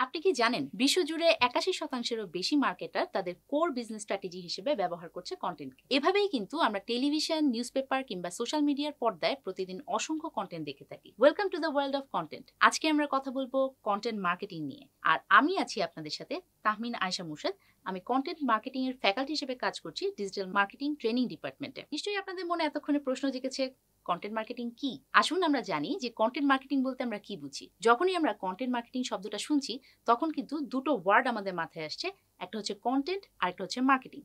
আপনি কি জানেন বিশ্বজুড়ে ৮১%-এরও বেশি মার্কেটার তাদের কোর বিজনেস স্ট্র্যাটেজি হিসেবে ব্যবহার করছে কন্টেন্টকে। এভাবেই কিন্তু আমরা টেলিভিশন, নিউজপেপার কিংবা সোশ্যাল মিডিয়ার পর্দায় প্রতিদিন অসংখ্য কন্টেন্ট দেখে থাকি। Welcome to the world of content. আজকে আমরা কথা বলবো কন্টেন্ট মার্কেটিং নিয়ে, আর আমি আছি আপনাদের সাথে তাহমিন আয়েশা মুর্শেদ। আমি কন্টেন্ট মার্কেটিং এর ফ্যাকাল্টি হিসেবে কাজ করছি ডিজিটাল মার্কেটিং ট্রেনিং ডিপার্টমেন্টে। নিশ্চয়ই আপনাদের মনে এতক্ষণে প্রশ্ন জেগেছে, কন্টেন্ট মার্কেটিং কি? আসুন আমরা জানি যে কন্টেন্ট মার্কেটিং বলতে আমরা কি বুঝি। যখনই আমরা কন্টেন্ট মার্কেটিং শব্দটা শুনছি তখন কিন্তু দুটো ওয়ার্ড আমাদের মাথায় আসছে, একটা হচ্ছে কন্টেন্ট আর একটা হচ্ছে মার্কেটিং।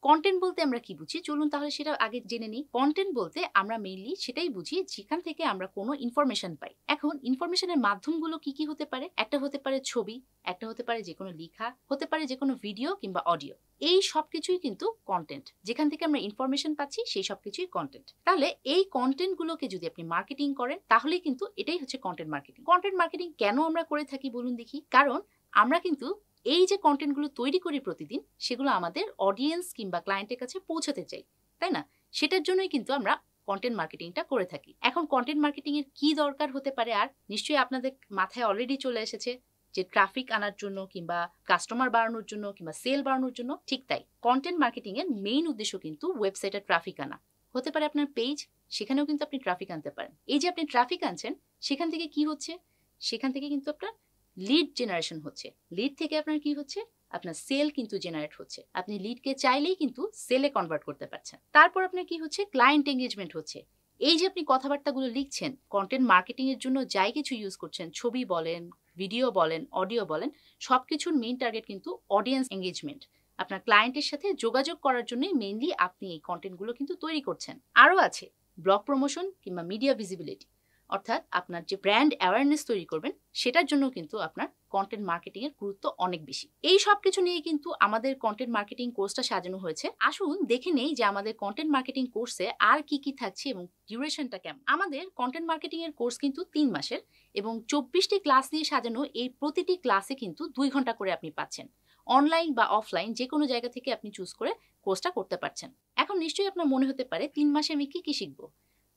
কন্টেন্ট বলতে আমরা কি বুঝি, চলুন তাহলে সেটা আগে জেনে নিই। কন্টেন্ট বলতে আমরা মেইনলি সেটাই বুঝি যেখান থেকে আমরা কোনো ইনফরমেশন পাই। এখন ইনফরমেশনের মাধ্যমগুলো কি কি হতে পারে? একটা হতে পারে ছবি, একটা হতে পারে যে কোনো লেখা, হতে পারে যে কোনো ভিডিও কিংবা অডিও। এই সব কিছুই কিন্তু কন্টেন্ট। যেখান থেকে আমরা ইনফরমেশন পাচ্ছি সেই সব কিছুই কন্টেন্ট। তাহলে এই কন্টেন্টগুলোকে যদি আপনি মার্কেটিং করেন তাহলে কিন্তু এটাই হচ্ছে কন্টেন্ট মার্কেটিং। কন্টেন্ট মার্কেটিং কেন আমরা করে থাকি বলুন দেখি? কারণ আমরা কিন্তু এই যে কন্টেন্টগুলো তৈরি করি প্রতিদিন, সেগুলো আমাদের অডিয়েন্স কিংবা ক্লায়েন্টের কাছে পৌঁছাতে চাই, তাই না? সেটার জন্যই কিন্তু আমরা কন্টেন্ট মার্কেটিংটা করে থাকি। এখন কন্টেন্ট মার্কেটিং এর কি দরকার হতে পারে? আর নিশ্চয়ই আপনাদের মাথায় অলরেডি চলে এসেছে যে ট্রাফিক আনার জন্য কিংবা কাস্টমার বাড়ানোর জন্য কিংবা সেল বাড়ানোর জন্য। ঠিক তাই, কন্টেন্ট মার্কেটিং এর মেইন উদ্দেশ্য কিন্তু ওয়েবসাইটে ট্রাফিক আনা। হতে পারে আপনার পেজ, সেখানেও কিন্তু আপনি ট্রাফিক আনতে পারেন। এই যে আপনি ট্রাফিক আনছেন, সেখান থেকে কি হচ্ছে? সেখান থেকে কিন্তু আপনার লিড জেনারেশন হচ্ছে। লিড থেকে আপনার কি হচ্ছে? আপনার সেল কিন্তু জেনারেট হচ্ছে। আপনি লিডকে চাইলেই কিন্তু সেলে কনভার্ট করতে পারছেন। তারপর আপনার কি হচ্ছে? ক্লায়েন্ট এঙ্গেজমেন্ট হচ্ছে। এই যে আপনি কথাবার্তাগুলো লিখছেন, কন্টেন্ট মার্কেটিং এর জন্য যাই কিছু ইউজ করছেন, ছবি বলেন, ভিডিও বলেন, অডিও বলেন, সবকিছুর মেইন টার্গেট কিন্তু অডিয়েন্স এঙ্গেজমেন্ট। আপনার ক্লায়েন্টের সাথে যোগাযোগ করার জন্যই মেইনলি আপনি এই কন্টেন্টগুলো কিন্তু তৈরি করছেন। আরও আছে ব্লগ প্রমোশন কিংবা মিডিয়া ভিজিবিলিটি, অর্থাৎ আপনার যে ব্র্যান্ড অ্যাওয়ারনেস তৈরি করবেন সেটার জন্য কিন্তু আপনার কন্টেন্ট মার্কেটিং এর গুরুত্ব অনেক বেশি। এই সব কিছু নিয়ে কিন্তু আমাদের কন্টেন্ট মার্কেটিং কোর্সটা সাজানো হয়েছে। আসুন দেখে নেই যে আমাদের কন্টেন্ট মার্কেটিং কোর্সে আর কি কি থাকছে এবং ডিউরেশনটা কেমন। আমাদের কন্টেন্ট মার্কেটিং এর কোর্স কিন্তু 3 মাসের এবং 24টি ক্লাস দিয়ে সাজানো। এই প্রতিটি ক্লাসে কিন্তু 2 ঘন্টা করে আপনি পাচ্ছেন। অনলাইন বা অফলাইন যে কোনো জায়গা থেকে আপনি চুজ করে কোর্সটা করতে পারছেন। এখন নিশ্চয়ই আপনার মনে হতে পারে 3 মাসে আমি কি কি শিখবো।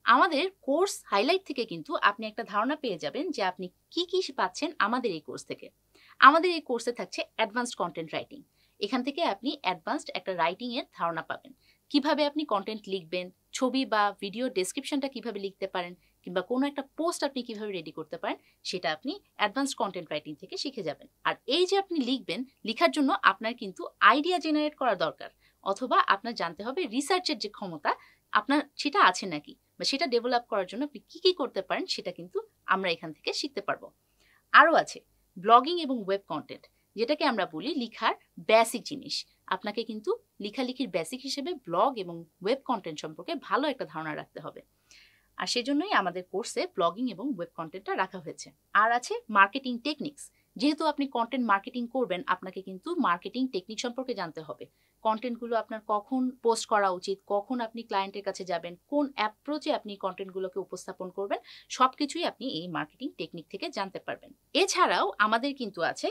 আমাদের কোর্স হাইলাইট থেকে কিন্তু আপনি একটা ধারণা পেয়ে যাবেন যে আপনি কি কি পাচ্ছেন আমাদের এই কোর্স থেকে। আমাদের এই কোর্সে থাকছে অ্যাডভান্সড কন্টেন্ট রাইটিং। এখান থেকে আপনি অ্যাডভান্সড একটা রাইটিং এর ধারণা পাবেন। কিভাবে আপনি কন্টেন্ট লিখবেন, ছবি বা ভিডিও ডেসক্রিপশনটা কিভাবে লিখতে পারেন, কিংবা কোনো একটা পোস্ট আপনি কিভাবে রেডি করতে পারেন, সেটা আপনি অ্যাডভান্সড কন্টেন্ট রাইটিং থেকে শিখে যাবেন। আর এই যে আপনি লিখবেন, লেখার জন্য আপনার কিন্তু আইডিয়া জেনারেট করা দরকার, অথবা আপনার জানতে হবে রিসার্চের যে ক্ষমতা আপনার সেটা আছে নাকি, বা সেটা ডেভেলপ করার জন্য আপনি কি কি করতে পারেন সেটা কিন্তু আমরা এখান থেকে শিখতে পারবো। আরও আছে ব্লগিং এবং ওয়েব কন্টেন্ট, যেটাকে আমরা বলি লেখার বেসিক জিনিস। আপনাকে কিন্তু লেখালেখির বেসিক হিসেবে ব্লগ এবং ওয়েব কন্টেন্ট সম্পর্কে ভালো একটা ধারণা রাখতে হবে। আর সেজন্যই আমাদের কোর্সে ব্লগিং এবং ওয়েব কন্টেন্টটা রাখা হয়েছে। আর আছে মার্কেটিং টেকনিক্স। যেহেতু আপনি কন্টেন্ট মার্কেটিং করবেন, আপনাকে কিন্তু মার্কেটিং টেকনিক সম্পর্কে জানতে হবে। কন্টেন্টগুলো আপনার কখন পোস্ট করা উচিত, কখন আপনি ক্লায়েন্টের কাছে যাবেন, কোন অ্যাপ্রোচে আপনি কন্টেন্টগুলোকে উপস্থাপন করবেন, সবকিছুই আপনি এই মার্কেটিং টেকনিক থেকে জানতে পারবেন। এছাড়াও আমাদের কিন্তু আছে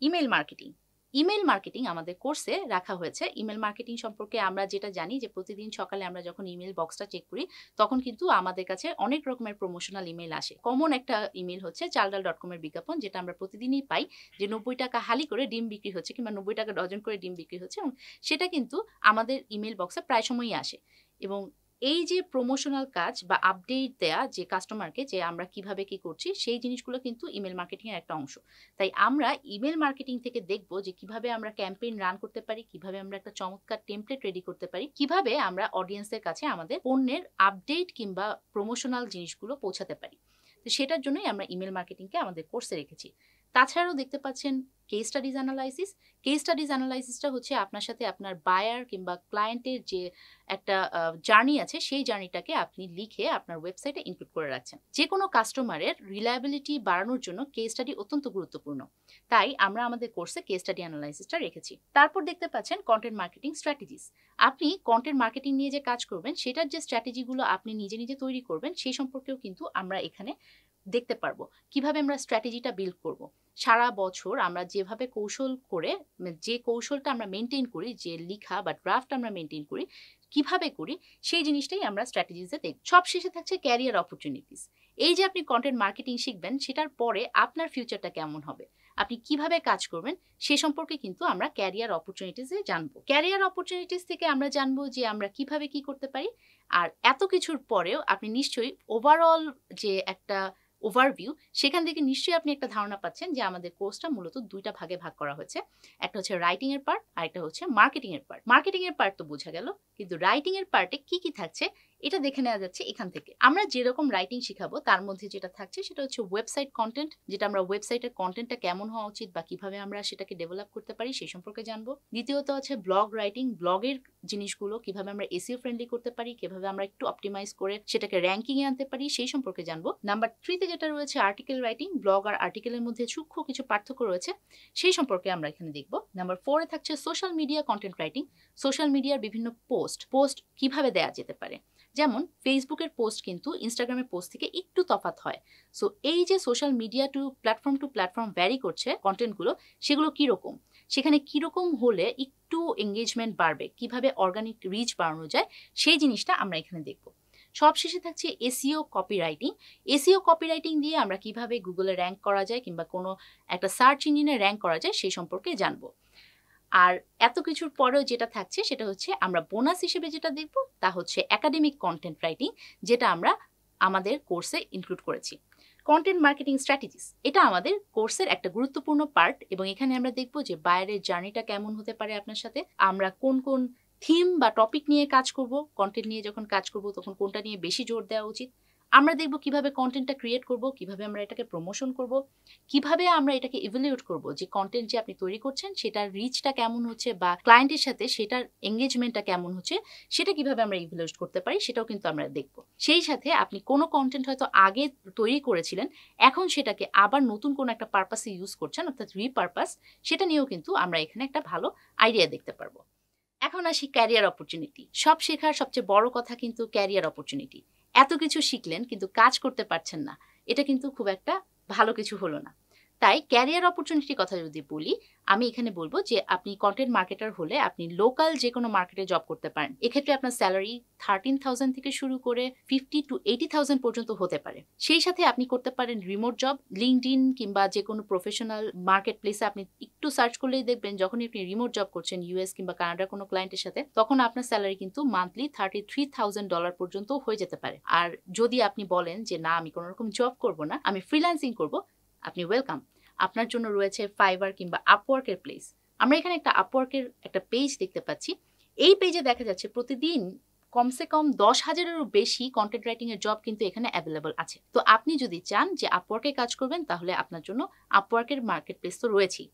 ইমেল মার্কেটিং। ইমেল মার্কেটিং আমাদের কোর্সে রাখা হয়েছে। ইমেল মার্কেটিং সম্পর্কে আমরা যেটা জানি যে প্রতিদিন সকালে আমরা যখন ইমেল বক্সটা চেক করি তখন কিন্তু আমাদের কাছে অনেক রকমের প্রমোশনাল ইমেল আসে। কমন একটা ইমেল হচ্ছে চালডাল.com এর বিজ্ঞাপন, যেটা আমরা প্রতিদিনই পাই যে 90 টাকা হালি করে ডিম বিক্রি হচ্ছে কিংবা 90 টাকা ডজন করে ডিম বিক্রি হচ্ছে, এবং সেটা কিন্তু আমাদের ইমেল বক্সে প্রায় সময়ই আসে। এবং এই যে প্রমোশনাল কাজ বা আপডেট দেয়া যে কাস্টমারকে যে আমরা কিভাবে কি করছি, সেই জিনিসগুলো কিন্তু ইমেল মার্কেটিং এর একটা অংশ। তাই আমরা ইমেল মার্কেটিং থেকে দেখব যে কিভাবে আমরা ক্যাম্পেইন রান করতে পারি, কিভাবে আমরা একটা চমৎকার টেমপ্লেট রেডি করতে পারি, কিভাবে আমরা অডিয়েন্সের কাছে আমাদের পণ্যের আপডেট কিংবা প্রমোশনাল জিনিসগুলো পৌঁছাতে পারি। তো সেটার জন্যই আমরা ইমেল মার্কেটিংকে আমাদের কোর্সে রেখেছি। তাছাড়াও দেখতে পাচ্ছেন case studies analysis. Case studies অ্যানালাইসিসটা হচ্ছে আপনার সাথে আপনার বায়ার কিংবা ক্লায়েন্টের যে একটা জার্নি আছে, সেই জার্নিটাকে আপনি লিখে আপনার ওয়েবসাইটে ইনক্লুড করে রাখছেন। যে কোনো কাস্টমারের রিলায়েবিলিটি বাড়ানোর জন্য কেস স্টাডি অত্যন্ত গুরুত্বপূর্ণ। তাই আমরা আমাদের কোর্সে কেস স্টাডি অ্যানালাইসিসটা রেখেছি। তারপর দেখতে পাচ্ছেন কন্টেন্ট মার্কেটিং স্ট্র্যাটেজিস। আপনি কন্টেন্ট মার্কেটিং নিয়ে যে কাজ করবেন, সেটার যে স্ট্র্যাটেজিগুলো আপনি নিজে নিজে তৈরি করবেন, সেই সম্পর্কেও কিন্তু আমরা এখানে দেখতে পারবো কিভাবে আমরা স্ট্র্যাটেজিটা বিল্ড করব। সারা বছর আমরা যেভাবে কৌশল করে, যে কৌশলটা আমরা মেনটেন করি, যে লেখা বা ড্রাফট আমরা মেনটেন করি, কিভাবে করি, সেই জিনিসটাই আমরা স্ট্র্যাটেজিসে দেখব। সব শেষে থাকছে ক্যারিয়ার অপরচুনিটিস। এই যে আপনি কন্টেন্ট মার্কেটিং শিখবেন, সেটার পরে আপনার ফিউচারটা কেমন হবে, আপনি কিভাবে কাজ করবেন সে সম্পর্কে কিন্তু আমরা ক্যারিয়ার অপরচুনিটিসে জানবো। ক্যারিয়ার অপরচুনিটিস থেকে আমরা জানবো যে আমরা কিভাবে কি করতে পারি। আর এত কিছুর পরেও আপনি নিশ্চয়ই ওভারঅল যে একটা ওভারভিউ, সেখান থেকে নিশ্চয়ই আপনি একটা ধারণা পাচ্ছেন যে আমাদের কোর্সটা মূলত দুইটা ভাগে ভাগ করা হয়েছে। একটা হচ্ছে রাইটিং এর পার্ট, আর একটা হচ্ছে মার্কেটিং এর পার্ট। মার্কেটিং এর পার্ট তো বোঝা গেল, কিন্তু রাইটিং এর পার্টে কি কি থাকছে এটা দেখে নেওয়া যাচ্ছে এখান থেকে। আমরা যেরকম রাইটিং শিখাবো তার মধ্যে যেটা থাকছে সেটা হচ্ছে ওয়েবসাইট কন্টেন্ট, যেটা আমরা ওয়েবসাইটের কন্টেন্টটা কেমন হওয়া উচিত বা কিভাবে আমরা সেটাকে ডেভেলপ করতে পারি সেই সম্পর্কে জানবো। দ্বিতীয়ত হচ্ছে ব্লগ রাইটিং, ব্লগের জিনিসগুলো কিভাবে আমরা এসইও ফ্রেন্ডলি করতে পারি, কিভাবে আমরা একটু অপটিমাইজ করে সেটাকে র্যাঙ্কিং এ আনতে পারি সেই সম্পর্কে জানবো। নাম্বার 3 তে যেটা রয়েছে আর্টিকেল রাইটিং, ব্লগ আর আর্টিকেলের মধ্যে সূক্ষ্ম কিছু পার্থক্য রয়েছে সেই সম্পর্কে আমরা এখানে দেখবো। নাম্বার 4 এ থাকছে social media content writing, social মিডিয়ার বিভিন্ন পোস্ট কিভাবে দেয়া যেতে পারে। যেমন ফেসবুকের পোস্ট কিন্তু ইনস্টাগ্রামের পোস্ট থেকে একটু তফাৎ হয়। সো এই যে social media to platform vary করছে কন্টেন্টগুলো, সেগুলো কিরকম, সেখানে কিরকম হলে একটু এঙ্গেজমেন্ট বাড়বে, কিভাবে অর্গানিক রিচ বাড়ানো যায় সেই জিনিসটা আমরা এখানে দেখব। সবশেষে থাকছে এসইও কপিরাইটিং। এসইও কপিরাইটিং দিয়ে আমরা কিভাবে গুগলে র্যাঙ্ক করা যায় কিংবা কোনো একটা সার্চ ইঞ্জিনে র্যাঙ্ক করা যায় সেই সম্পর্কে জানবো। আর এত কিছুর পরেও যেটা থাকছে সেটা হচ্ছে আমরা বোনাস হিসেবে যেটা দেখব তা হচ্ছে একাডেমিক কন্টেন্ট রাইটিং, যেটা আমরা আমাদের কোর্সে ইনক্লুড করেছি। কন্টেন্ট মার্কেটিং স্ট্র্যাটেজিস, এটা আমাদের কোর্সের একটা গুরুত্বপূর্ণ পার্ট, এবং এখানে আমরা দেখব যে বাইরের জার্নিটা কেমন হতে পারে আপনার সাথে, আমরা কোন কোন থিম বা টপিক নিয়ে কাজ করব, কন্টেন্ট নিয়ে যখন কাজ করব তখন কোনটা নিয়ে বেশি জোর দেওয়া উচিত। আমরা দেখব কিভাবে কন্টেন্টটা ক্রিয়েট করব, কিভাবে আমরা এটাকে প্রমোশন করব, কিভাবে আমরা এটাকে ইভ্যালুয়েট করব যে কন্টেন্ট যে আপনি তৈরি করছেন সেটার রিচটা কেমন হচ্ছে বা ক্লায়েন্টের সাথে সেটার এঙ্গেজমেন্টটা কেমন হচ্ছে সেটা কিভাবে আমরা ইভ্যালুয়েট করতে পারি সেটাও কিন্তু আমরা দেখব। সেই সাথে আপনি কোনো কন্টেন্ট হয়তো আগে তৈরি করেছিলেন, এখন সেটাকে আবার নতুন কোনো একটা পারপাসে ইউজ করছেন, অর্থাৎ রিপারপাস, সেটা নিয়েও কিন্তু আমরা এখানে একটা ভালো আইডিয়া দেখতে পারবো। এখন আসি ক্যারিয়ার অপরচুনিটি। সব শেখার সবচেয়ে বড় কথা কিন্তু ক্যারিয়ার অপরচুনিটি। এত কিছু শিখলেন কিন্তু কাজ করতে পারছেন না, এটা কিন্তু খুব একটা ভালো কিছু হলো না। তাই ক্যারিয়ার অপরচুনিটির কথা যদি বলি, আমি এখানে বলবো যে আপনি কন্টেন্ট মার্কেটার হলে আপনি লোকাল যে কোনো মার্কেটে জব করতে পারেন। এক্ষেত্রে আপনার স্যালারি 13,000 থেকে শুরু করে 50 to 80,000 পর্যন্ত হতে পারে। সেই সাথে আপনি করতে পারেন রিমোট জব, লিঙ্কডইন কিংবা যে কোনো প্রফেশনাল মার্কেট প্লেসে আপনি একটু সার্চ করলেই দেখবেন যখনই আপনি রিমোট জব করছেন ইউএস কিংবা কানাডার কোনো ক্লায়েন্টের সাথে, তখন আপনার স্যালারি কিন্তু মান্থলি $33,000 পর্যন্ত হয়ে যেতে পারে। আর যদি আপনি বলেন যে না, আমি কোনো রকম জব করব না, আমি ফ্রিল্যান্সিং করব, আপনি ওয়েলকাম। আপনার জন্য রয়েছে ফাইবার কিংবা আপওয়ার্কের প্লেস। আমরা এখানে একটা আপওয়ার্কের একটা পেজ দেখতে পাচ্ছি। এই পেজে দেখা যাচ্ছে প্রতিদিন কমসে কম 10,000-এরও বেশি কন্টেন্ট রাইটিং এর জব কিন্তু এখানে অ্যাভেলেবল আছে। তো আপনি যদি চান যে আপওয়ার্কে কাজ করবেন, তাহলে আপনার জন্য আপওয়ার্কের মার্কেট প্লেস তো রয়েছেই।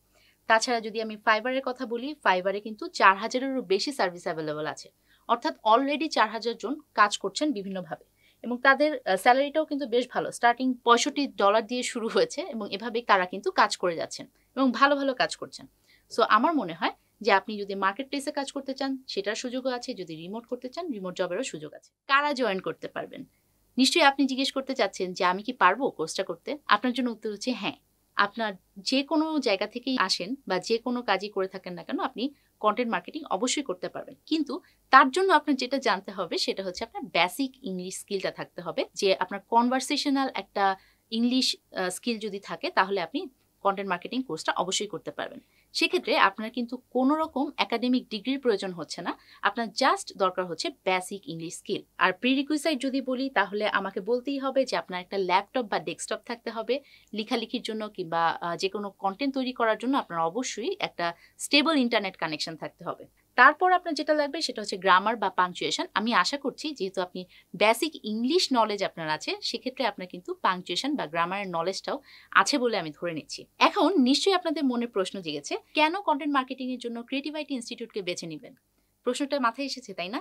তাছাড়া যদি আমি ফাইবারের কথা বলি, ফাইবারে কিন্তু 4,000-এরও বেশি সার্ভিস অ্যাভেলেবল আছে, অর্থাৎ অলরেডি 4,000 জন কাজ করছেন বিভিন্নভাবে, এবং তাদের স্যালারিটাও কিন্তু বেশ ভালো। স্টার্টিং $65 দিয়ে শুরু হয়েছে, এবং এভাবেই তারা কিন্তু কাজ করে যাচ্ছেন এবং ভালো ভালো কাজ করছেন। সো আমার মনে হয় যে আপনি যদি মার্কেট প্লেসে কাজ করতে চান সেটার সুযোগও আছে, যদি রিমোট করতে চান রিমোট জবেরও সুযোগ আছে। কারা জয়েন করতে পারবেন? নিশ্চয়ই আপনি জিজ্ঞেস করতে চাচ্ছেন যে আমি কি পারবো কোর্সটা করতে? আপনার জন্য উত্তর হচ্ছে হ্যাঁ। আপনার যে কোনো জায়গা থেকেই আসেন বা যে কোনো কাজই করে থাকেন না কেন, আপনি কন্টেন্ট মার্কেটিং অবশ্যই করতে পারবেন। কিন্তু তার জন্য আপনার যেটা জানতে হবে সেটা হচ্ছে আপনার বেসিক ইংলিশ স্কিলটা থাকতে হবে। যে আপনার কনভারসেশনাল একটা ইংলিশ স্কিল যদি থাকে, তাহলে আপনি কন্টেন্ট মার্কেটিং কোর্সটা অবশ্যই করতে পারবেন। সেক্ষেত্রে আপনার কিন্তু কোনো রকম একাডেমিক ডিগ্রির প্রয়োজন হচ্ছে না, আপনার জাস্ট দরকার হচ্ছে বেসিক ইংলিশ স্কিল। আর প্রিরিকুইসাইট যদি বলি, তাহলে আমাকে বলতেই হবে যে আপনার একটা ল্যাপটপ বা ডেস্কটপ থাকতে হবে লেখালেখির জন্য, কিংবা যে কোনো কন্টেন্ট তৈরি করার জন্য আপনার অবশ্যই একটা স্টেবল ইন্টারনেট কানেকশন থাকতে হবে। তারপর আপনার যেটা লাগবে সেটা হচ্ছে গ্রামার বা পাংচুয়েশন। আমি আশা করছি যেহেতু আপনি বেসিক ইংলিশ নলেজ আপনার আছে, সেক্ষেত্রে আপনার কিন্তু পাংচুয়েশন বা গ্রামারের নলেজটাও আছে বলে আমি ধরে নিচ্ছি। এখন নিশ্চয়ই আপনাদের মনে প্রশ্ন জেগেছে, কেন কন্টেন্ট মার্কেটিং এর জন্য ক্রিয়েটিভিটি ইনস্টিটিউটকে বেছে নেবেন? প্রশ্নটা মাথায় এসেছে, তাই না?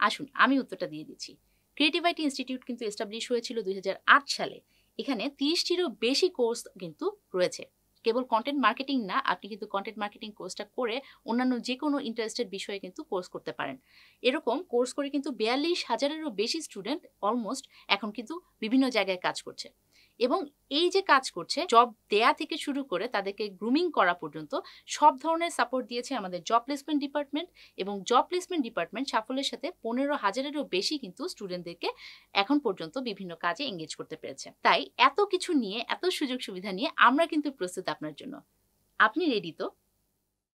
আসুন আমি উত্তরটা দিয়ে দিচ্ছি। ক্রিয়েটিভিটি ইনস্টিটিউট কিন্তু এস্টাবলিশ হয়েছিল 2008 সালে। এখানে 30টিরও বেশি কোর্স কিন্তু রয়েছে। কেবল কন্টেন্ট মার্কেটিং না, আপনি কিন্তু কন্টেন্ট মার্কেটিং কোর্সটা করে অন্যান্য যে কোনো ইন্টারেস্টেড বিষয়ে কিন্তু কোর্স করতে পারেন। এরকম কোর্স করে কিন্তু 42,000-এরও বেশি স্টুডেন্ট অলমোস্ট এখন কিন্তু বিভিন্ন জায়গায় কাজ করছে। এবং এই যে কাজ করছে, জব দেয়া থেকে শুরু করে তাদেরকে গ্রুমিং করা পর্যন্ত সব ধরনের সাপোর্ট দিয়েছে আমাদের জব প্লেসমেন্ট ডিপার্টমেন্ট। এবং জব প্লেসমেন্ট ডিপার্টমেন্ট সাফল্যের সাথে 15,000-এরও বেশি কিন্তু স্টুডেন্টদেরকে এখন পর্যন্ত বিভিন্ন কাজে এঙ্গেজ করতে পেরেছে। তাই এত কিছু নিয়ে, এত সুযোগ সুবিধা নিয়ে আমরা কিন্তু প্রস্তুত আপনার জন্য। আপনি রেডি তো?